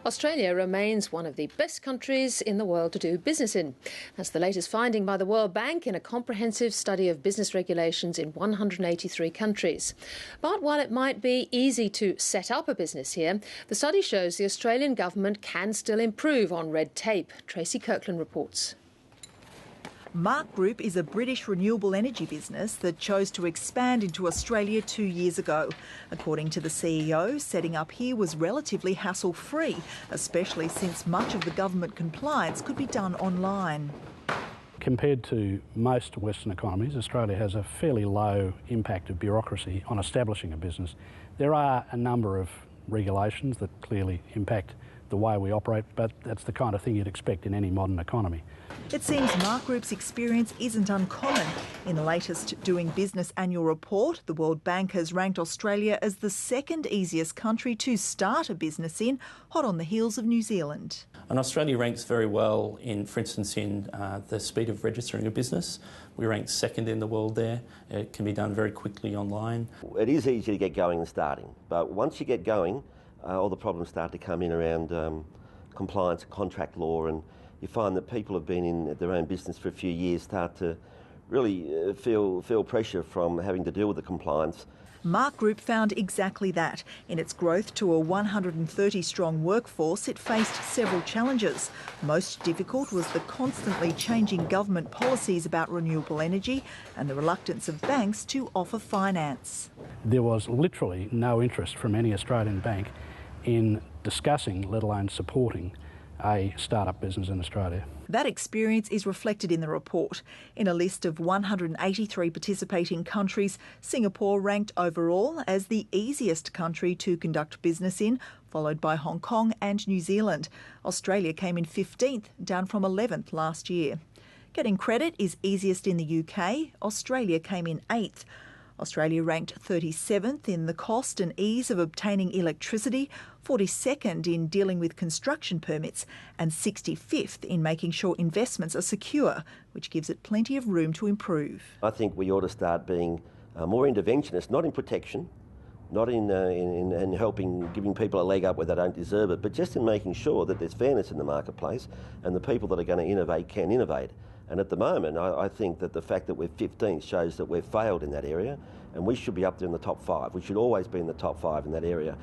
Australia remains one of the best countries in the world to do business in. That's the latest finding by the World Bank in a comprehensive study of business regulations in 183 countries. But while it might be easy to set up a business here, the study shows the Australian government can still improve on red tape. Tracy Kirkland reports. Mark Group is a British renewable energy business that chose to expand into Australia 2 years ago. According to the CEO, setting up here was relatively hassle-free, especially since much of the government compliance could be done online. Compared to most Western economies, Australia has a fairly low impact of bureaucracy on establishing a business. There are a number of regulations that clearly impact the way we operate, but that's the kind of thing you'd expect in any modern economy. It seems Mark Group's experience isn't uncommon. In the latest Doing Business annual report, the World Bank has ranked Australia as the second easiest country to start a business in, hot on the heels of New Zealand. And Australia ranks very well in, for instance, in the speed of registering a business. We rank second in the world there. It can be done very quickly online. It is easy to get going and starting, but once you get going, all the problems start to come in around compliance and contract law, and you find that people have been in their own business for a few years start to really feel pressure from having to deal with the compliance. Mark Group found exactly that. In its growth to a 130-strong workforce, it faced several challenges. Most difficult was the constantly changing government policies about renewable energy and the reluctance of banks to offer finance. There was literally no interest from any Australian bank in discussing, let alone supporting, a start-up business in Australia. That experience is reflected in the report. In a list of 183 participating countries, Singapore ranked overall as the easiest country to conduct business in, followed by Hong Kong and New Zealand. Australia came in 15th, down from 11th last year. Getting credit is easiest in the UK. Australia came in 8th. Australia ranked 37th in the cost and ease of obtaining electricity, 42nd in dealing with construction permits, and 65th in making sure investments are secure, which gives it plenty of room to improve. I think we ought to start being more interventionist, not in protection, not in helping, giving people a leg up where they don't deserve it, but just in making sure that there's fairness in the marketplace and the people that are going to innovate can innovate. And at the moment, I think that the fact that we're 15th shows that we've failed in that area, and we should be up there in the top 5. We should always be in the top 5 in that area.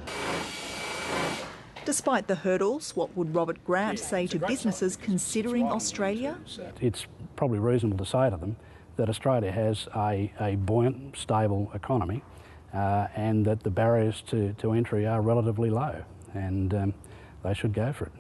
Despite the hurdles, what would Robert Grant say to businesses considering Australia? It's probably reasonable to say to them that Australia has a buoyant, stable economy and that the barriers to entry are relatively low, and they should go for it.